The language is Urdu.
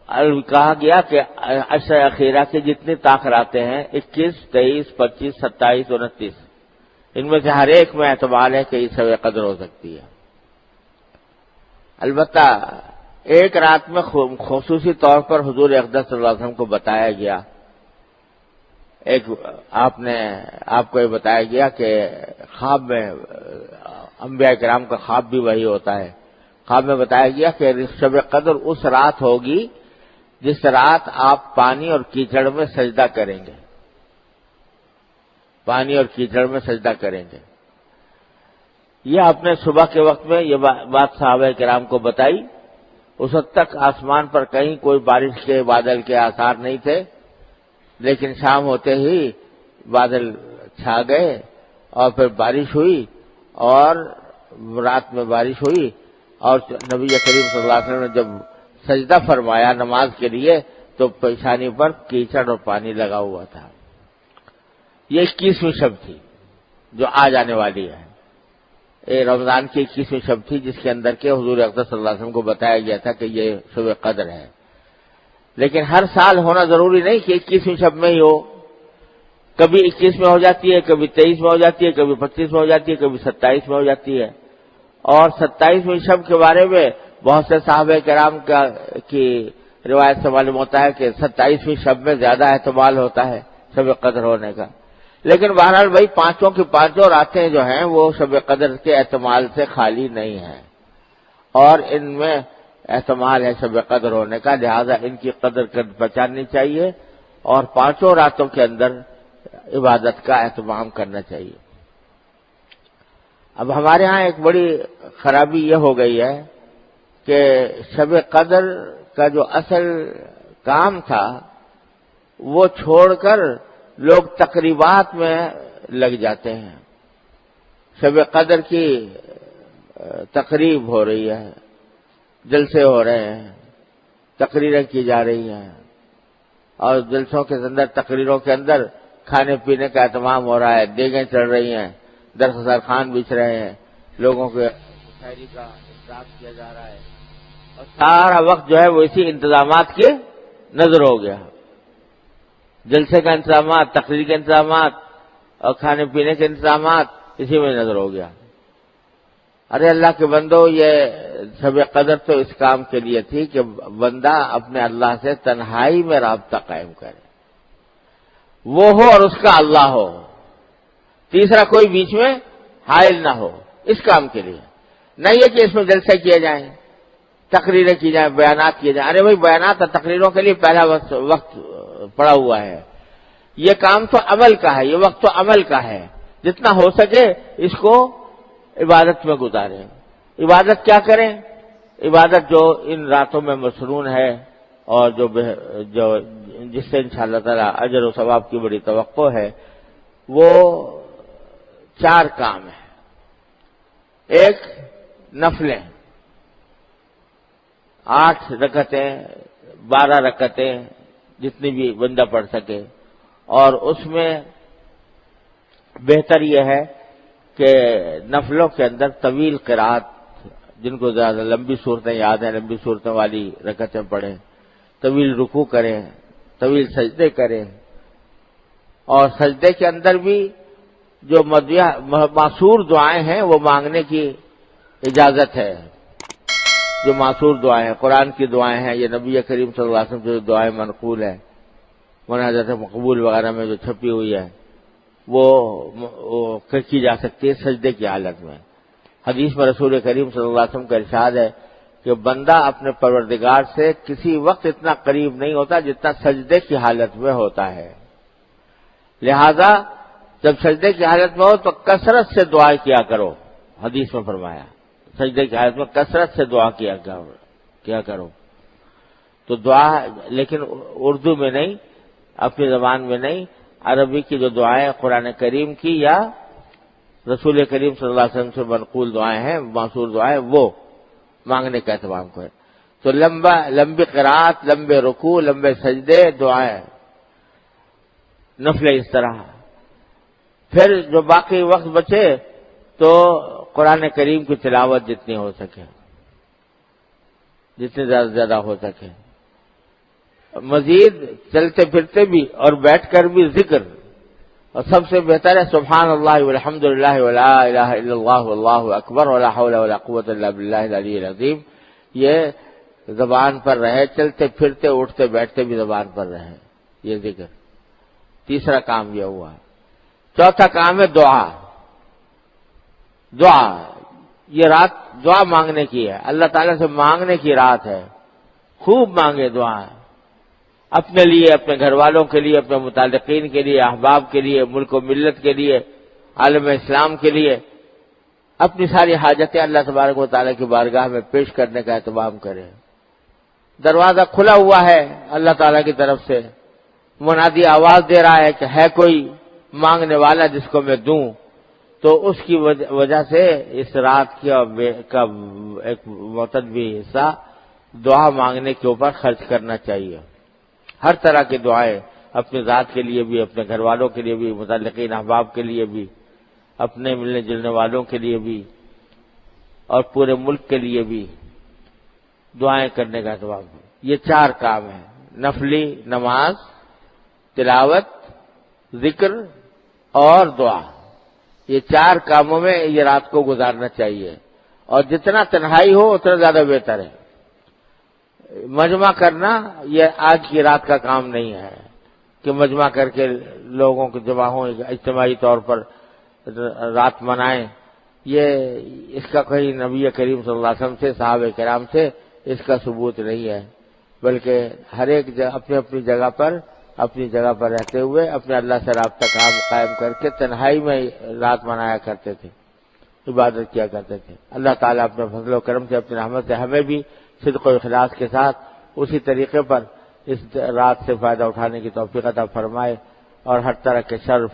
کہا گیا کہ عشر اخیرہ کے جتنے تاخیراتیں ہیں 21، 23، 25، 27، 29، ان میں سے ہر ایک میں احتمال ہے کہ یہ شب قدر ہو سکتی ہے۔ البتہ ایک رات میں خصوصی طور پر حضور اقدس صلی اللہ علیہ وسلم کو بتایا گیا، آپ کو یہ بتایا گیا کہ خواب میں انبیاء کرام کا خواب بھی وہی ہوتا ہے۔ خواب میں بتایا گیا کہ شب قدر اس رات ہوگی جس رات آپ پانی اور کیچڑ میں سجدہ کریں گے، پانی اور کیچڑ میں سجدہ کریں گے۔ یہ آپ نے صبح کے وقت میں یہ بات صحابہ کرام کو بتائی۔ اس وقت تک آسمان پر کہیں کوئی بارش کے بادل کے آثار نہیں تھے، لیکن شام ہوتے ہی بادل چھا گئے اور پھر بارش ہوئی، اور رات میں بارش ہوئی، اور نبی کریم صلی اللہ علیہ وسلم نے جب سجدہ فرمایا نماز کے لیے تو پیشانی پر کیچڑ اور پانی لگا ہوا تھا۔ یہ 21ویں شب تھی جو آج آنے والی ہے، یہ رمضان کی 21ویں شب تھی، جس کے اندر کے حضور اقدس صلی اللہ علیہ وسلم کو بتایا گیا تھا کہ یہ شب قدر ہے۔ لیکن ہر سال ہونا ضروری نہیں کہ 21ویں شب میں ہی ہو، کبھی 21 میں ہو جاتی ہے، کبھی 23 میں ہو جاتی ہے، کبھی 25 میں ہو جاتی ہے، کبھی 27 میں ہو جاتی ہے۔ اور 27ویں شب کے بارے میں بہت سے صحابہ کرام کی روایت سے معلوم ہوتا ہے کہ 27ویں شب میں زیادہ احتمال ہوتا ہے شب قدر ہونے کا۔ لیکن بہرحال بھائی پانچوں کی پانچوں راتیں جو ہیں وہ شب قدر کے احتمال سے خالی نہیں ہیں، اور ان میں احتمال ہے شب قدر ہونے کا، لہذا ان کی قدر پہچاننی چاہیے اور پانچوں راتوں کے اندر عبادت کا اہتمام کرنا چاہیے۔ اب ہمارے ہاں ایک بڑی خرابی یہ ہو گئی ہے کہ شب قدر کا جو اصل کام تھا وہ چھوڑ کر لوگ تقریبات میں لگ جاتے ہیں۔ شب قدر کی تقریب ہو رہی ہے، جلسے ہو رہے ہیں، تقریریں کی جا رہی ہیں، اور جلسوں کے اندر تقریروں کے اندر کھانے پینے کا اہتمام ہو رہا ہے، دیگیں چڑھ رہی ہیں، درخزار خوان بچھ رہے ہیں، لوگوں کے شاعری کا انتظام کیا جا رہا ہے، اور سارا وقت جو ہے وہ اسی انتظامات کے نظر ہو گیا۔ جلسے کا انتظامات، تقریر کے انتظامات اور کھانے پینے کے انتظامات اسی میں نظر ہو گیا۔ ارے اللہ کے بندو، یہ شب قدر تو اس کام کے لیے تھی کہ بندہ اپنے اللہ سے تنہائی میں رابطہ قائم کرے، وہ ہو اور اس کا اللہ ہو، تیسرا کوئی بیچ میں حائل نہ ہو، اس کام کے لیے۔ نہ یہ کہ اس میں جلسے کیے جائیں، تقریریں کی جائیں، بیانات کیے جائیں۔ ارے بھائی بیانات اور تقریروں کے لیے پہلا وقت پڑا ہوا ہے، یہ کام تو عمل کا ہے، یہ وقت تو عمل کا ہے، جتنا ہو سکے اس کو عبادت میں گزاریں۔ عبادت کیا کریں؟ عبادت جو ان راتوں میں مصرون ہے اور جو جس سے انشاءاللہ تعالی اجر و ثواب کی بڑی توقع ہے، وہ 4 کام ہیں۔ ایک، نفلیں، 8 رکعتیں، 12 رکعتیں، جتنی بھی بندہ پڑھ سکے، اور اس میں بہتر یہ ہے کہ نفلوں کے اندر طویل قرات، جن کو زیادہ لمبی صورتیں یاد ہیں، لمبی صورتوں والی رکعتیں پڑھیں، طویل رکوع کریں، طویل سجدے کریں، اور سجدے کے اندر بھی جو معصور دعائیں ہیں وہ مانگنے کی اجازت ہے۔ جو معصور دعائیں ہیں، قرآن کی دعائیں ہیں، یہ نبی کریم صلی اللہ علیہ وسلم جو دعائیں منقول ہیں، مناجات مقبول وغیرہ میں جو چھپی ہوئی ہے، وہ کی جا سکتی ہے سجدے کی حالت میں۔ حدیث میں رسول کریم صلی اللہ علیہ وسلم کا ارشاد ہے کہ بندہ اپنے پروردگار سے کسی وقت اتنا قریب نہیں ہوتا جتنا سجدے کی حالت میں ہوتا ہے، لہذا جب سجدے کی حالت میں ہو تو کثرت سے دعا کیا کرو۔ حدیث میں فرمایا سجدے کی حالت میں کثرت سے دعا کیا کرو۔ تو دعا لیکن اردو میں نہیں، اپنی زبان میں نہیں، عربی کی جو دعائیں قرآن کریم کی یا رسول کریم صلی اللہ علیہ وسلم سے منقول دعائیں ہیں، معصور دعائیں، وہ مانگنے کا اہتمام کریں۔ تو لمبی قرات، لمبے رکوع، لمبے سجدے، دعائیں، نفلیں اس طرح۔ پھر جو باقی وقت بچے تو قرآن کریم کی تلاوت جتنی ہو سکے، جتنی زیادہ سے زیادہ ہو سکے، مزید چلتے پھرتے بھی اور بیٹھ کر بھی ذکر، اور سب سے بہتر ہے سبحان اللہ والحمد للہ ولا الہ الا اللہ واللہ اکبر ولا حول ولا قوت الا باللہ العلی العظیم. یہ زبان پر رہے، چلتے پھرتے اٹھتے بیٹھتے بھی زبان پر رہے یہ ذکر. تیسرا کام یہ ہوا. چوتھا کام ہے دعا. دعا، یہ رات دعا مانگنے کی ہے، اللہ تعالیٰ سے مانگنے کی رات ہے. خوب مانگے دعا، اپنے لیے، اپنے گھر والوں کے لیے، اپنے متعلقین کے لیے، احباب کے لیے، ملک و ملت کے لیے، عالم اسلام کے لیے. اپنی ساری حاجتیں اللہ تبارک و تعالیٰ کی بارگاہ میں پیش کرنے کا اہتمام کریں. دروازہ کھلا ہوا ہے اللہ تعالیٰ کی طرف سے، منادی آواز دے رہا ہے کہ ہے کوئی مانگنے والا جس کو میں دوں. تو اس کی وجہ سے اس رات کا ایک معتدی حصہ دعا مانگنے کے اوپر خرچ کرنا چاہیے. ہر طرح کی دعائیں، اپنی ذات کے لیے بھی، اپنے گھر والوں کے لیے بھی، متعلقین احباب کے لیے بھی، اپنے ملنے جلنے والوں کے لیے بھی، اور پورے ملک کے لیے بھی دعائیں کرنے کا اہتمام. یہ 4 کام ہیں: نفلی نماز، تلاوت، ذکر اور دعا. یہ 4 کاموں میں یہ رات کو گزارنا چاہیے، اور جتنا تنہائی ہو اتنا زیادہ بہتر ہے. مجمع کرنا یہ آج کی رات کا کام نہیں ہے کہ مجمع کر کے لوگوں کو جمع ہوں، اجتماعی طور پر رات منائیں. یہ اس کا کہیں نبی کریم صلی اللہ علیہ وسلم سے، صحابہ کرام سے اس کا ثبوت نہیں ہے، بلکہ ہر ایک اپنی جگہ پر رہتے ہوئے اپنے اللہ سے رابطہ قائم کر کے تنہائی میں رات منایا کرتے تھے، عبادت کیا کرتے تھے. اللہ تعالیٰ اپنے فضل و کرم سے، اپنی رحمت سے ہمیں بھی صدق و اخلاص کے ساتھ اسی طریقے پر اس رات سے فائدہ اٹھانے کی توفیق عطا فرمائے، اور ہر طرح کے شر